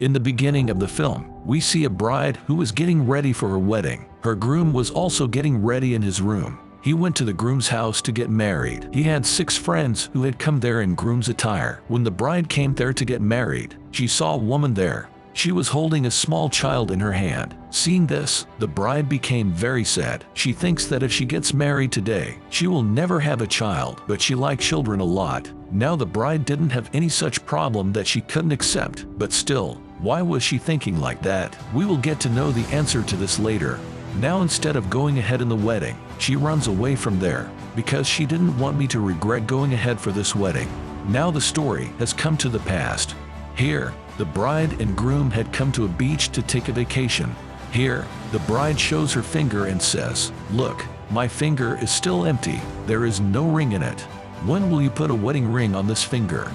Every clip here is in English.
In the beginning of the film, we see a bride who was getting ready for her wedding. Her groom was also getting ready in his room. He went to the groom's house to get married. He had 6 friends who had come there in groom's attire. When the bride came there to get married, she saw a woman there. She was holding a small child in her hand. Seeing this, the bride became very sad. She thinks that if she gets married today, she will never have a child, but she liked children a lot. Now the bride didn't have any such problem that she couldn't accept, but still, why was she thinking like that? We will get to know the answer to this later. Now instead of going ahead in the wedding, she runs away from there, because she didn't want me to regret going ahead for this wedding. Now the story has come to the past. Here, the bride and groom had come to a beach to take a vacation. Here, the bride shows her finger and says, "Look, my finger is still empty. There is no ring in it. When will you put a wedding ring on this finger?"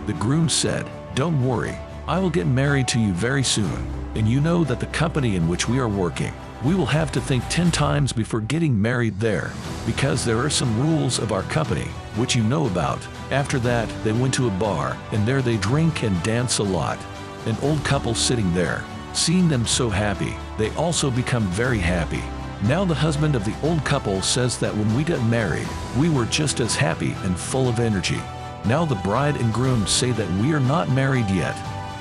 The groom said, "Don't worry, I will get married to you very soon. And you know that the company in which we are working, we will have to think 10 times before getting married there, because there are some rules of our company, which you know about." After that, they went to a bar, and there they drink and dance a lot. An old couple sitting there, seeing them so happy, they also become very happy. Now the husband of the old couple says that when we got married, we were just as happy and full of energy. Now the bride and groom say that we are not married yet.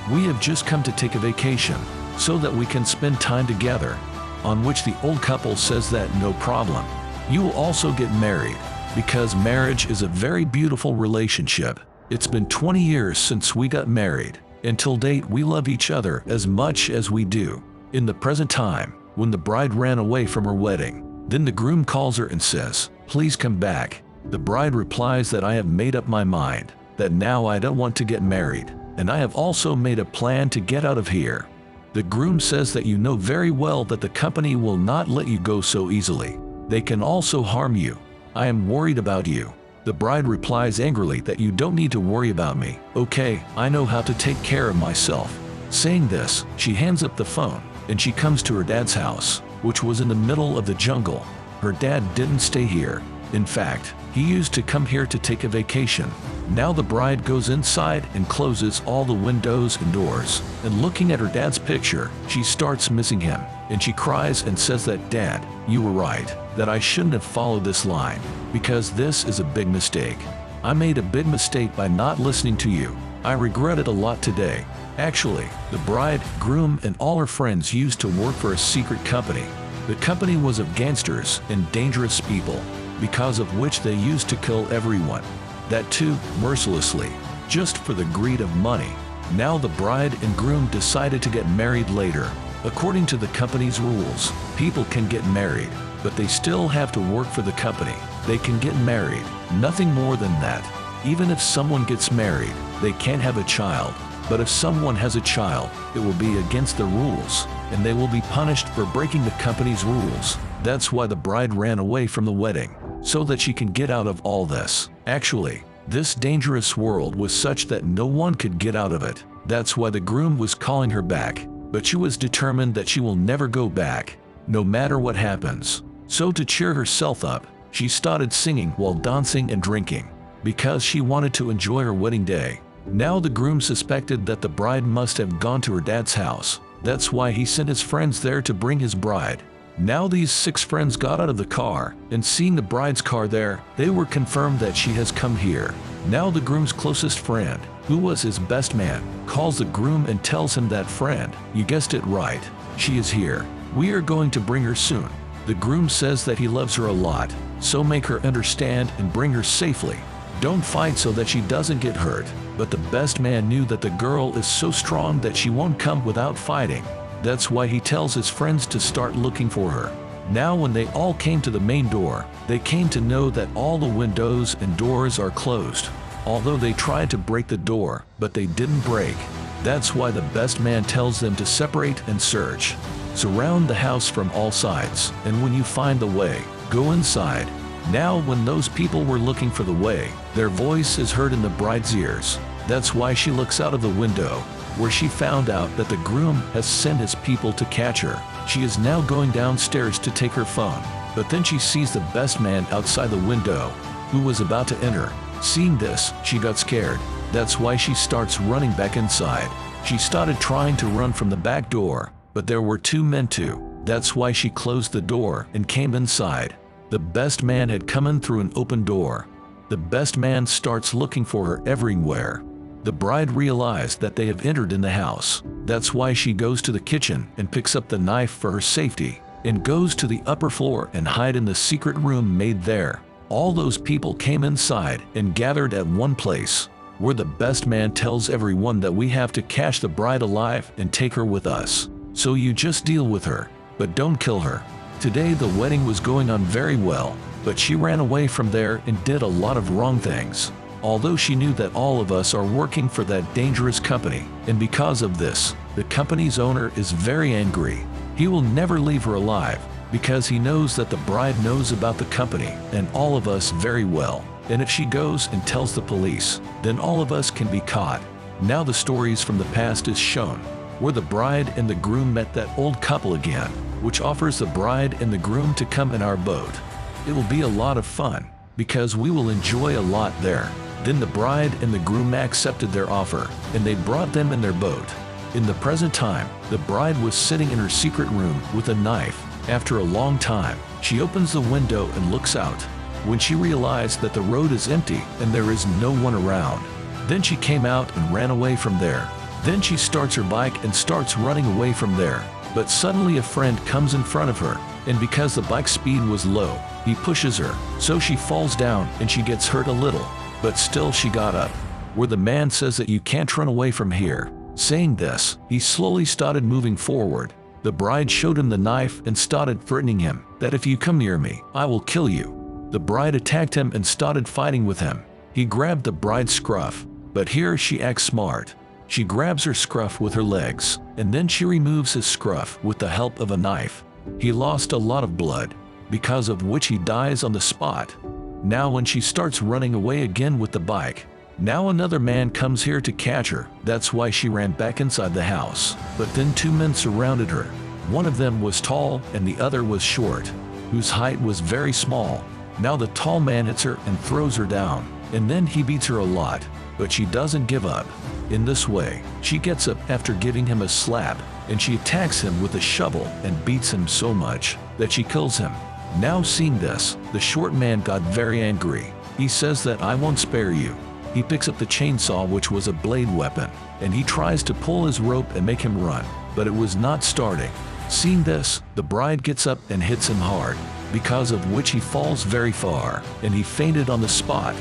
We have just come to take a vacation, so that we can spend time together. On which the old couple says that no problem. You will also get married, because marriage is a very beautiful relationship. It's been 20 years since we got married. Until date we love each other as much as we do. In the present time, when the bride ran away from her wedding, then the groom calls her and says, "Please come back." The bride replies that I have made up my mind, that now I don't want to get married, and I have also made a plan to get out of here. The groom says that you know very well that the company will not let you go so easily. They can also harm you. I am worried about you. The bride replies angrily that you don't need to worry about me. Okay, I know how to take care of myself. Saying this, she hands up the phone, and she comes to her dad's house, which was in the middle of the jungle. Her dad didn't stay here. In fact, he used to come here to take a vacation. Now the bride goes inside and closes all the windows and doors, and looking at her dad's picture, she starts missing him, and she cries and says that, "Dad, you were right, that I shouldn't have followed this line, because this is a big mistake. I made a big mistake by not listening to you. I regret it a lot today." Actually, the bride, groom, and all her friends used to work for a secret company. The company was of gangsters and dangerous people, because of which they used to kill everyone. That too, mercilessly, just for the greed of money. Now the bride and groom decided to get married later. According to the company's rules, people can get married, but they still have to work for the company. They can get married, nothing more than that. Even if someone gets married, they can't have a child. But if someone has a child, it will be against the rules, and they will be punished for breaking the company's rules. That's why the bride ran away from the wedding, so that she can get out of all this. Actually, this dangerous world was such that no one could get out of it. That's why the groom was calling her back, but she was determined that she will never go back, no matter what happens. So to cheer herself up, she started singing while dancing and drinking, because she wanted to enjoy her wedding day. Now the groom suspected that the bride must have gone to her dad's house. That's why he sent his friends there to bring his bride. Now these 6 friends got out of the car, and seeing the bride's car there, they were confirmed that she has come here. Now the groom's closest friend, who was his best man, calls the groom and tells him that, "Friend, you guessed it right. She is here. We are going to bring her soon." The groom says that he loves her a lot, so make her understand and bring her safely. Don't fight so that she doesn't get hurt. But the best man knew that the girl is so strong that she won't come without fighting. That's why he tells his friends to start looking for her. Now when they all came to the main door, they came to know that all the windows and doors are closed. Although they tried to break the door, but they didn't break. That's why the best man tells them to separate and search. Surround the house from all sides, and when you find the way, go inside. Now when those people were looking for the way, their voice is heard in the bride's ears. That's why she looks out of the window, where she found out that the groom has sent his people to catch her. She is now going downstairs to take her phone, but then she sees the best man outside the window, who was about to enter. Seeing this, she got scared. That's why she starts running back inside. She started trying to run from the back door, but there were two men too. That's why she closed the door and came inside. The best man had come in through an open door. The best man starts looking for her everywhere. The bride realized that they have entered in the house. That's why she goes to the kitchen and picks up the knife for her safety, and goes to the upper floor and hide in the secret room made there. All those people came inside and gathered at one place, where the best man tells everyone that we have to catch the bride alive and take her with us. So you just deal with her, but don't kill her. Today the wedding was going on very well, but she ran away from there and did a lot of wrong things. Although she knew that all of us are working for that dangerous company, and because of this, the company's owner is very angry. He will never leave her alive, because he knows that the bride knows about the company and all of us very well. And if she goes and tells the police, then all of us can be caught. Now the stories from the past is shown, where the bride and the groom met that old couple again, which offers the bride and the groom to come in our boat. It will be a lot of fun, because we will enjoy a lot there. Then the bride and the groom accepted their offer, and they brought them in their boat. In the present time, the bride was sitting in her secret room with a knife. After a long time, she opens the window and looks out. When she realized that the road is empty and there is no one around, then she came out and ran away from there. Then she starts her bike and starts running away from there. But suddenly a friend comes in front of her, and because the bike speed was low, he pushes her, so she falls down and she gets hurt a little. But still she got up, where the man says that you can't run away from here. Saying this, he slowly started moving forward. The bride showed him the knife and started threatening him that if you come near me, I will kill you. The bride attacked him and started fighting with him. He grabbed the bride's scruff, but here she acts smart. She grabs her scruff with her legs, and then she removes his scruff with the help of a knife. He lost a lot of blood, because of which he dies on the spot. Now when she starts running away again with the bike, now another man comes here to catch her. That's why she ran back inside the house. But then two men surrounded her. One of them was tall and the other was short, whose height was very small. Now the tall man hits her and throws her down, and then he beats her a lot, but she doesn't give up. In this way, she gets up after giving him a slap, and she attacks him with a shovel and beats him so much that she kills him. Now seeing this, the short man got very angry. He says that I won't spare you. He picks up the chainsaw, which was a blade weapon, and he tries to pull his rope and make him run, but it was not starting. Seeing this, the bride gets up and hits him hard, because of which he falls very far, and he fainted on the spot.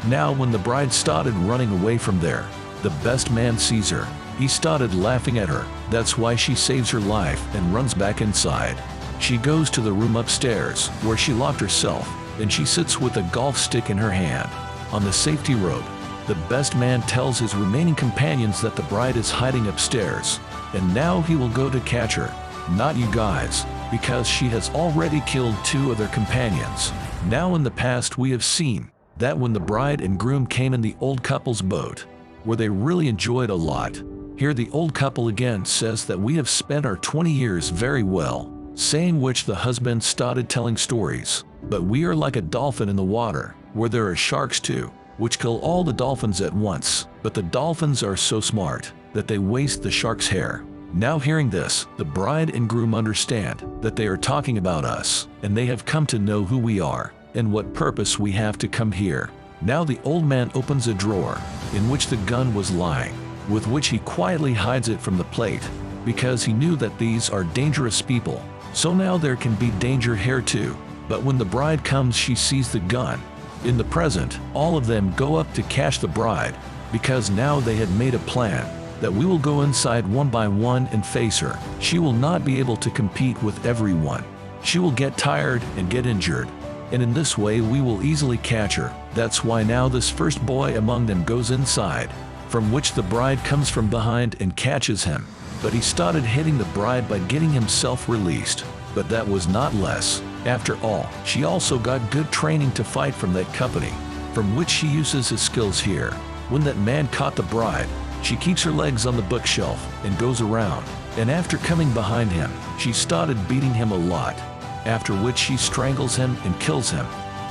Now when the bride started running away from there, the best man sees her. He started laughing at her. That's why she saves her life and runs back inside. She goes to the room upstairs, where she locked herself, and she sits with a golf stick in her hand. On the safety rope, the best man tells his remaining companions that the bride is hiding upstairs, and now he will go to catch her. Not you guys, because she has already killed two of their companions. Now in the past we have seen that when the bride and groom came in the old couple's boat, where they really enjoyed a lot. Here the old couple again says that we have spent our 20 years very well, saying which the husband started telling stories. But we are like a dolphin in the water, where there are sharks too, which kill all the dolphins at once. But the dolphins are so smart that they waste the shark's hair. Now hearing this, the bride and groom understand that they are talking about us, and they have come to know who we are, and what purpose we have to come here. Now the old man opens a drawer, in which the gun was lying, with which he quietly hides it from the plate, because he knew that these are dangerous people. So now there can be danger here too. But when the bride comes, she sees the gun. In the present, all of them go up to catch the bride, because now they had made a plan that we will go inside one by one and face her. She will not be able to compete with everyone. She will get tired and get injured, and in this way we will easily catch her. That's why now this first boy among them goes inside, from which the bride comes from behind and catches him. But he started hitting the bride by getting himself released. But that was not less. After all, she also got good training to fight from that company, from which she uses his skills here. When that man caught the bride, she keeps her legs on the bookshelf and goes around, and after coming behind him, she started beating him a lot, after which she strangles him and kills him.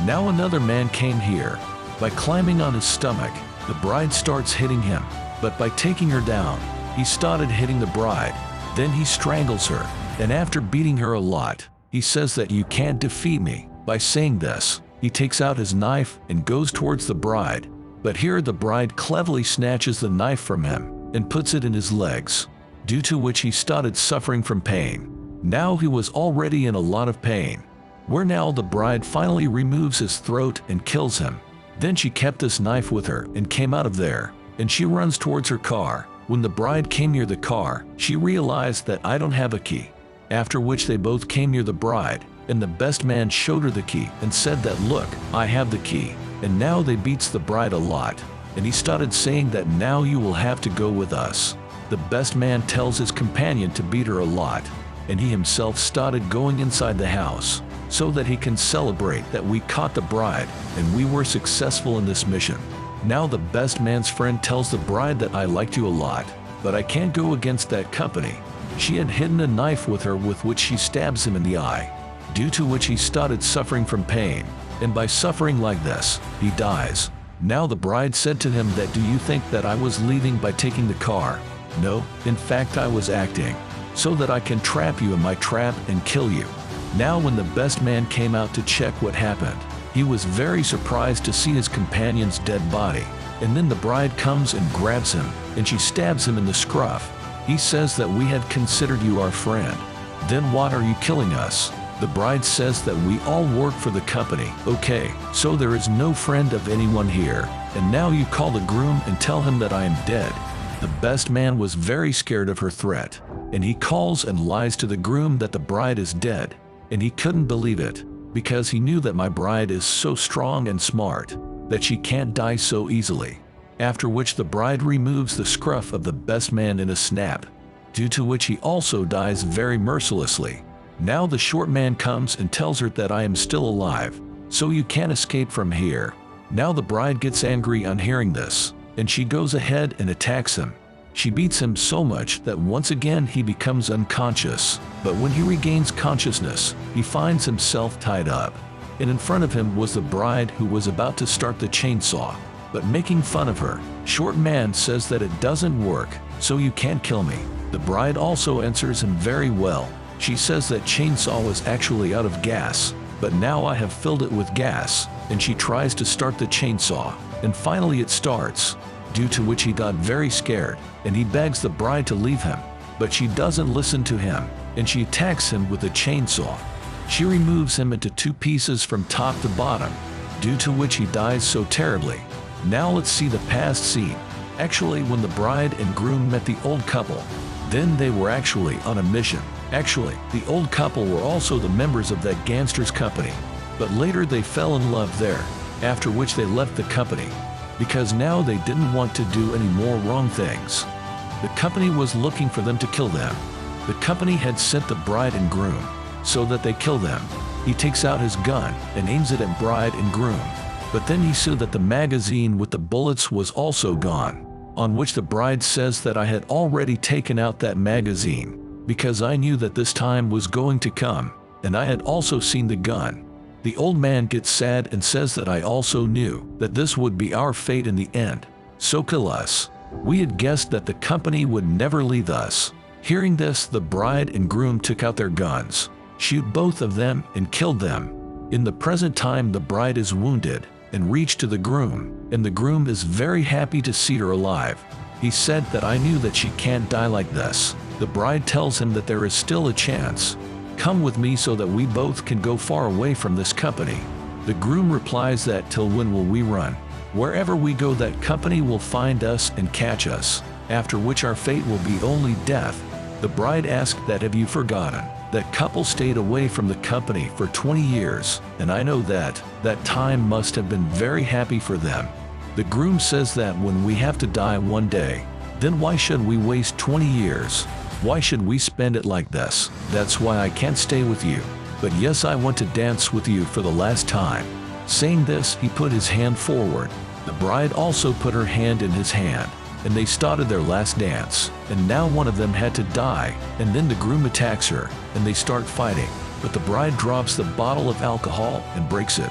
Now another man came here. By climbing on his stomach, the bride starts hitting him, but by taking her down, he started hitting the bride. Then he strangles her, and after beating her a lot, he says that you can't defeat me. By saying this, he takes out his knife and goes towards the bride. But here the bride cleverly snatches the knife from him and puts it in his legs, due to which he started suffering from pain. Now he was already in a lot of pain, where now the bride finally removes his throat and kills him. Then she kept this knife with her and came out of there, and she runs towards her car. When the bride came near the car, she realized that I don't have a key. After which they both came near the bride, and the best man showed her the key and said that, look, I have the key. And now they beats the bride a lot, and he started saying that now you will have to go with us. The best man tells his companion to beat her a lot, and he himself started going inside the house, so that he can celebrate that we caught the bride and we were successful in this mission. Now the best man's friend tells the bride that I liked you a lot, but I can't go against that company. She had hidden a knife with her with which she stabs him in the eye, due to which he started suffering from pain, and by suffering like this, he dies. Now the bride said to him that do you think that I was leaving by taking the car? No, in fact I was acting, so that I can trap you in my trap and kill you. Now when the best man came out to check what happened, he was very surprised to see his companion's dead body. And then the bride comes and grabs him, and she stabs him in the scruff. He says that we had considered you our friend. Then why are you killing us? The bride says that we all work for the company. Okay, so there is no friend of anyone here, and now you call the groom and tell him that I am dead. The best man was very scared of her threat, and he calls and lies to the groom that the bride is dead, and he couldn't believe it, because he knew that my bride is so strong and smart, that she can't die so easily. After which the bride removes the scruff of the best man in a snap, due to which he also dies very mercilessly. Now the short man comes and tells her that I am still alive, so you can't escape from here. Now the bride gets angry on hearing this, and she goes ahead and attacks him. She beats him so much that once again he becomes unconscious, but when he regains consciousness, he finds himself tied up. And in front of him was the bride who was about to start the chainsaw, but making fun of her. Short man says that it doesn't work, so you can't kill me. The bride also answers him very well. She says that chainsaw was actually out of gas, but now I have filled it with gas, and she tries to start the chainsaw, and finally it starts, due to which he got very scared, and he begs the bride to leave him, but she doesn't listen to him, and she attacks him with a chainsaw. She removes him into two pieces from top to bottom, due to which he dies so terribly. Now let's see the past scene. Actually, when the bride and groom met the old couple, then they were actually on a mission. Actually, the old couple were also the members of that gangster's company, but later they fell in love there, after which they left the company, because now they didn't want to do any more wrong things. The company was looking for them to kill them. The company had sent the bride and groom, so that they kill them. He takes out his gun and aims it at bride and groom, but then he saw that the magazine with the bullets was also gone, on which the bride says that I had already taken out that magazine, because I knew that this time was going to come, and I had also seen the gun. The old man gets sad and says that I also knew that this would be our fate in the end, so kill us. We had guessed that the company would never leave us. Hearing this, the bride and groom took out their guns, shoot both of them, and killed them. In the present time, the bride is wounded and reached to the groom, and the groom is very happy to see her alive. He said that I knew that she can't die like this. The bride tells him that there is still a chance. Come with me so that we both can go far away from this company. The groom replies that till when will we run? Wherever we go, that company will find us and catch us, after which our fate will be only death. The bride asked that have you forgotten? That couple stayed away from the company for 20 years, and I know that time must have been very happy for them. The groom says that when we have to die one day, then why should we waste 20 years? Why should we spend it like this? That's why I can't stay with you. But yes, I want to dance with you for the last time. Saying this, he put his hand forward. The bride also put her hand in his hand, and they started their last dance. And now one of them had to die, and then the groom attacks her, and they start fighting. But the bride drops the bottle of alcohol and breaks it.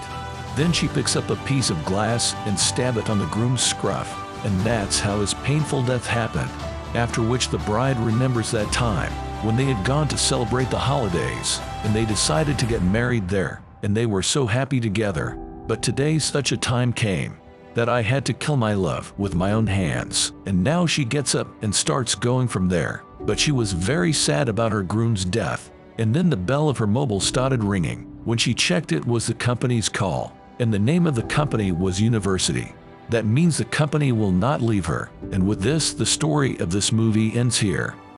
Then she picks up a piece of glass and stabs it on the groom's scruff, and that's how his painful death happened. after which the bride remembers that time when they had gone to celebrate the holidays, and they decided to get married there, and they were so happy together. But today such a time came that I had to kill my love with my own hands. And now she gets up and starts going from there. But she was very sad about her groom's death. And then the bell of her mobile started ringing. When she checked, it was the company's call, and the name of the company was University. That means the company will not leave her. And with this, the story of this movie ends here.